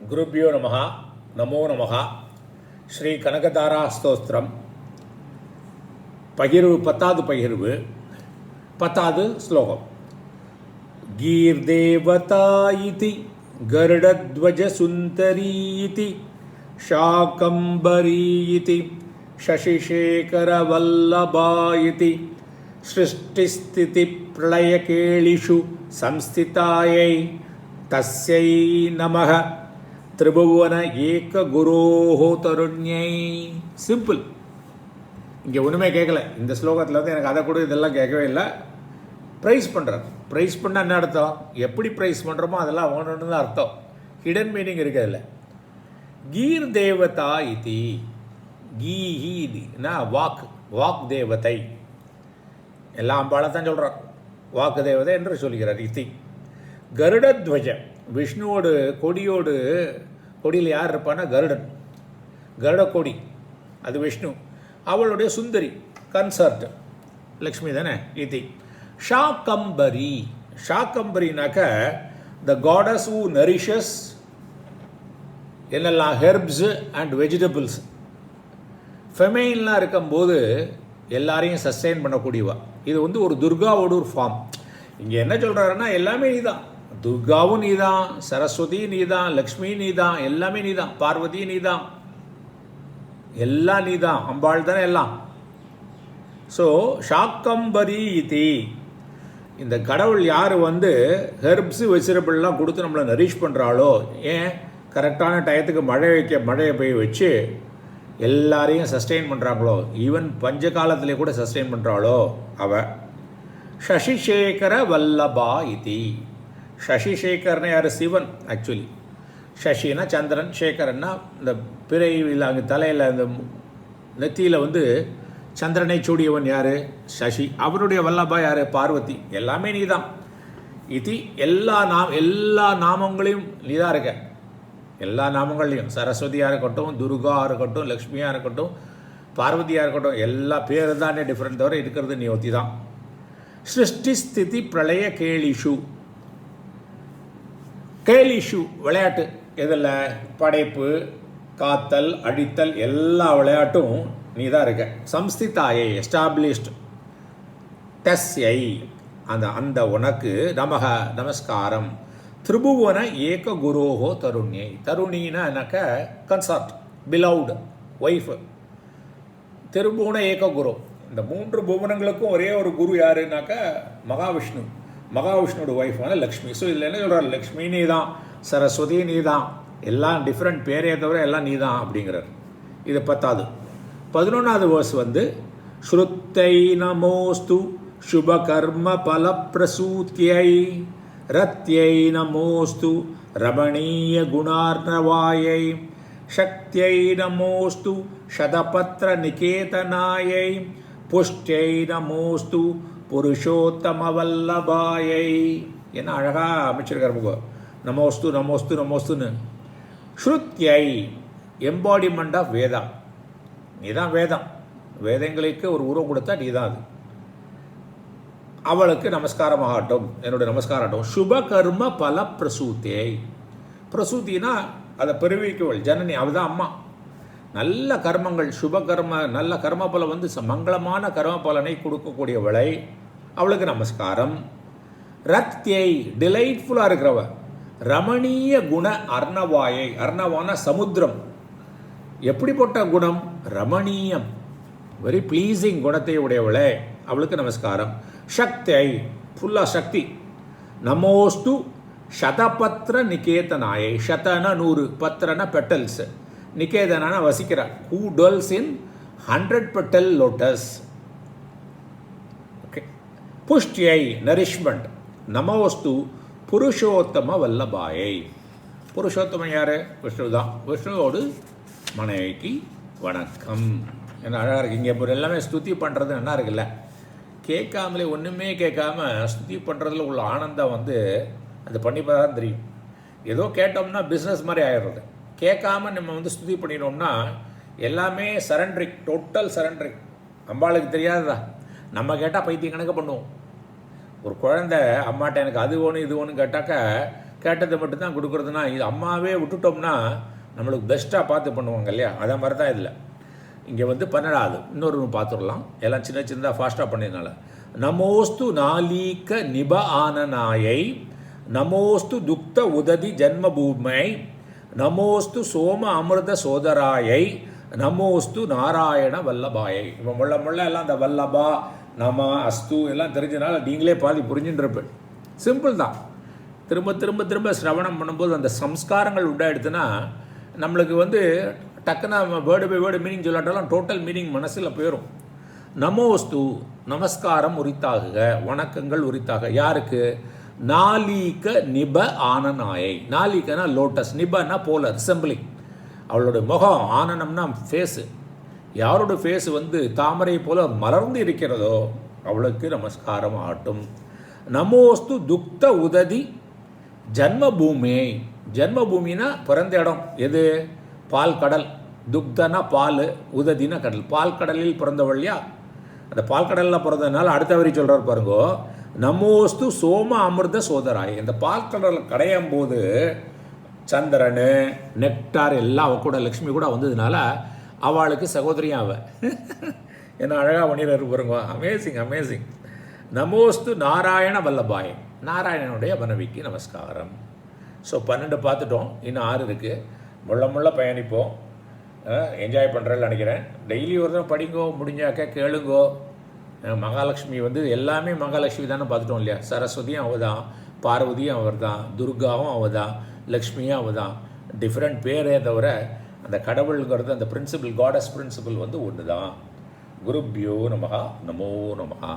குருபியோ நமஹ நமோ நமஹ. ஸ்ரீ கனகதாரா ஸ்தோத்திரம் பகிர்வு 10வது பகிர்வு 10வது ஸ்லோகம். கீர்தேவதா இதி கருடத்வஜ சுந்தரி இதி ஷாகம்பரி இதி சசிசேகர வல்லபா இதி சிருஷ்டிஸ்திதி பிரளயகேளிஷு சம்ஸ்திதாயை தஸ்யை நமஹ திரிபுவன ஏக குரோஹோ தருண்யை. சிம்பிள். இங்கே ஒன்றுமே கேட்கல. இந்த ஸ்லோகத்தில் வந்து எனக்கு அதை கூட இதெல்லாம் கேட்கவே இல்லை. ப்ரைஸ் பண்ணுறார். ப்ரைஸ் பண்ணால் என்ன அர்த்தம்? எப்படி ப்ரைஸ் பண்ணுறோமோ அதெல்லாம் ஒன்று தான் அர்த்தம். ஹிடன் மீனிங் இருக்கிறதில்ல. கீர் தேவதா இதி கீஹீனா வாக் தேவதை. எல்லாம் அம்பாளை தான் சொல்கிறார். வாக்கு தேவதை என்று சொல்கிறார். இதி கருடத்வஜ விஷ்ணுவோடு கொடியில் யார் இருப்பான்னா கருடன். கருட கொடி அது விஷ்ணு. அவளுடைய சுந்தரி கன்சர்ட் லக்ஷ்மி தானே. இது ஷாகம்பரி. ஷாகம்பரினாக்க த காடஸ் ஹூ நரிஷஸ் என்னெல்லாம் ஹெர்ப்ஸ் அண்ட் வெஜிடபிள்ஸ். ஃபெமைன்லாம் இருக்கும்போது எல்லாரையும் சஸ்டெயின் பண்ணக்கூடியவா. இது வந்து ஒரு துர்காவோட ஒரு ஃபார்ம். இங்கே என்ன சொல்கிறாருன்னா எல்லாமே நீதான். துர்காவும் நீதான், சரஸ்வதி நீதான், லக்ஷ்மி நீதான், எல்லாமே நீதான், பார்வதி நீதான், எல்லாம் நீதான், அம்பாள் தானே எல்லாம். ஸோ ஷாக்கம்பரி இதி இந்த கடவுள் யார் வந்து ஹெர்ப்ஸ் வெஜிடபிள்லாம் கொடுத்து நம்மளை நரிஷ் பண்ணுறாளோ, ஏன் கரெக்டான டயத்துக்கு மழையை பெய்ய வச்சு எல்லாரையும் சஸ்டெயின் பண்ணுறாங்களோ, ஈவன் பஞ்ச காலத்திலே கூட சஸ்டெயின் பண்ணுறாளோ அவ சசிசேகர வல்லபா இதி. சசிசேகர்னா யார்? சிவன். ஆக்சுவலி சசினா சந்திரன், சேகரன்னா இந்த பிறையில் அங்கே தலையில் அந்த நெத்தியில் வந்து சந்திரனை சூடியவன் யார்? சசி. அவருடைய வல்லபா யார்? பார்வதி. எல்லாமே நீ தான். இது எல்லா நாமங்களையும் நீ தான் இருக்க. எல்லா நாமங்கள்லையும் சரஸ்வதியாக இருக்கட்டும், துர்காவாக இருக்கட்டும், லக்ஷ்மியாக இருக்கட்டும், பார்வதியாக இருக்கட்டும், எல்லா பேர் தானே டிஃப்ரெண்ட். தவிர இருக்கிறது நீ ஒத்தி தான். சிருஷ்டி ஸ்திதி பிரளய கேளிஷு. கேளிஷு விளையாட்டு. இதில் படைப்பு, காத்தல், அழித்தல் எல்லா விளையாட்டும் நீ தான் இருக்க. சம்ஸ்திதாயை எஸ்டாப்ளிஷ்டு. தஸ்யை அந்த உனக்கு நமக நமஸ்காரம். திரிபுவன ஏக குரோஹோ தருண்யை. தருணினாக்க கன்சார்ட், பிலவுடு, ஒய்ஃபு. திரிபுவன ஏக குரு. இந்த 3 புவனங்களுக்கும் ஒரே ஒரு குரு யாருனாக்க மகாவிஷ்ணு. மகாவிஷ்ணுவோட ஒய்ஃபான லக்ஷ்மி. ஸோ இதில் என்ன சொல்கிறார்? லக்ஷ்மி நீ தான், சரஸ்வதி நீ தான், எல்லாம் டிஃப்ரெண்ட் பேரே தவிர எல்லாம் நீ தான் அப்படிங்கிறார். இது 10வது. 11வது வேர்ஸ் வந்து ஸ்ருத்தை நமோஸ்து சுபகர்ம பல பிரசூத்தியை ரத்யை நமோஸ்து ரமணீய குணார்ணவாயை சக்தியை நமோஸ்து சதபத்ர நிகேதனாயை புஷ்டியை நமோஸ்து புருஷோத்தம வல்லபாயை. என்ன அழகாக அமைச்சிருக்கார் முக. நமோஸ்து நமோஸ்து நமோஸ்துன்னு. ஸ்ருத்யை எம்பாடிமெண்ட் ஆஃப் வேதா. நீ தான் வேதம். வேதங்களுக்கு ஒரு உருவம் கொடுத்தா நீ தான் அது. அவளுக்கு நமஸ்காரமாகட்டும், என்னுடைய நமஸ்காரட்டும். சுபகர்ம பல பிரசூத்தியை. பிரசூத்தினா அதை பெருவிக்கவள் ஜனனி. அவள்தான் அம்மா. நல்ல கர்மங்கள், சுபகர்ம, நல்ல கர்மபலம் வந்து மங்களமான கர்மபலனை கொடுக்கக்கூடியவளை, அவளுக்கு நமஸ்காரம். ரத்யை டிலைட்ஃபுல்லாக இருக்கிறவ. ரமணீய குண அர்ணவாயை. அர்ணவான சமுத்திரம். எப்படிப்பட்ட குணம்? ரமணீயம், வெரி ப்ளீஸிங் குணத்தை உடையவளே, அவளுக்கு நமஸ்காரம். சக்தியை ஃபுல்லாக சக்தி. நமோஸ்து சதபத்ர நிகேதனாயை. சதன 100, பத்திரன பெட்டல்ஸ், நிகேதனான வசிக்கிறார். Who dwells in 100 petal lotus. Okay. புஷ்டியை நரிஷ்மெண்ட். நமோஸ்து புருஷோத்தம வல்லபாயை. புருஷோத்தமன் யார்? விஷ்ணு தான். விஷ்ணுவோடு மனைவிக்கு வணக்கம். என்ன அழகாக இருக்கு. இங்கே இப்போ எல்லாமே ஸ்துதி பண்ணுறது என்ன இருக்குல்ல, கேட்காமலே ஒன்றுமே கேட்காம ஸ்துதி பண்ணுறதுல உள்ள ஆனந்தம் வந்து அது பண்ணிப்பா தான் தெரியும். ஏதோ கேட்டோம்னா பிஸ்னஸ் மாதிரி ஆகிடுறது. கேட்காம நம்ம வந்து ஸ்துதி பண்ணினோம்னா எல்லாமே சரண்டரிங், டோட்டல் சரண்டரிங். அம்பாளுக்கு தெரியாததா? நம்ம கேட்டால் பைத்தியம் கணக்கு பண்ணுவோம். ஒரு குழந்தை அம்மாட்ட எனக்கு அது ஒன்று இது ஒன்று கேட்டாக்கா கேட்டதை மட்டும்தான் கொடுக்குறதுனா இது அம்மாவே விட்டுட்டோம்னா நம்மளுக்கு பெஸ்ட்டாக பார்த்து பண்ணுவாங்க இல்லையா, அதே மாதிரி தான் இதில். இங்கே வந்து 12வது இன்னொரு பார்த்துடலாம், எல்லாம் சின்ன சின்னதாக ஃபாஸ்ட்டாக பண்ணியதுனால. நமோஸ்து நாலீக்க நிப ஆனநாயை, நமோஸ்து துக்த உததி ஜன்மபூமை, நமோஸ்து சோம அமிர்த சோதராயை, நமோஸ்து நாராயண வல்லபாயை. இப்போ முள்ள எல்லாம் அந்த வல்லபா நம அஸ்து எல்லாம் தெரிஞ்சதுனால நீங்களே பாதி புரிஞ்சுன்றப்ப சிம்பிள் தான். திரும்ப திரும்ப திரும்ப சிரவணம் பண்ணும்போது அந்த சம்ஸ்காரங்கள் உண்டாயிடுதுன்னா நம்மளுக்கு வந்து டக்குன்னா வேர்டு பை வேர்டு மீனிங் சொல்லாட்டாலும் டோட்டல் மீனிங் மனசில் போயிடும். நமோஸ்து நமஸ்காரம் உரித்தாகுக, வணக்கங்கள் உரித்தாக. யாருக்கு? நாலீக்க நிப ஆனநாயை. நாலீக்கனா லோட்டஸ், நிபன்னா போல ரிசம்பிளிங். அவளோட முகம், ஆனனம்னா ஃபேஸு, யாரோட ஃபேஸ் வந்து தாமரை போல மலர்ந்து இருக்கிறதோ அவளுக்கு நமஸ்காரம் ஆட்டும். நமோஸ்து துக்த உததி ஜன்மபூமி. ஜன்மபூமினா பிறந்த இடம் எது? பால் கடல். துக்தனா பால், உததினா கடல். பால் கடலில் பிறந்தவள்யா, அந்த பால் கடலில் பிறந்ததுனால அடுத்த வரி சொல்கிறார் பாருங்கோ, நமோஸ்து சோம அமிர்த சோதராய். இந்த பால் கடல் கடையும் போது சந்திரன் நெக்டார் எல்லாம் அவ கூட லக்ஷ்மி கூட வந்ததுனால அவளுக்கு சகோதரியும் அவ என்ன அழகாக பண்ணிடுறாரு பாருங்க. Amazing amazing. நமோஸ்து நாராயண வல்லபாய், நாராயணனுடைய மனைவிக்கு நமஸ்காரம். ஸோ 12 பார்த்துட்டோம், இன்னும் 6 இருக்குது. முள்ள பயணிப்போம். என்ஜாய் பண்ணுறேன்னு நினைக்கிறேன். டெய்லி ஒரு தான் படிங்கோ, முடிஞ்சாக்க கேளுங்கோ. மகாலட்சுமி வந்து எல்லாமே மகாலட்சுமி தானே பார்த்துட்டோம் இல்லையா. சரஸ்வதியும் அவள் தான், பார்வதியும் அவர் தான், துர்காவும் அவள் தான், லக்ஷ்மியும் அவள் தான். டிஃப்ரெண்ட் பேரே தவிர அந்த கடவுளுங்கிறது அந்த பிரின்சிபல், காடஸ் பிரின்சிபல் வந்து ஒன்று தான். குருப்யோ நமஹா, நமோ நமஹா.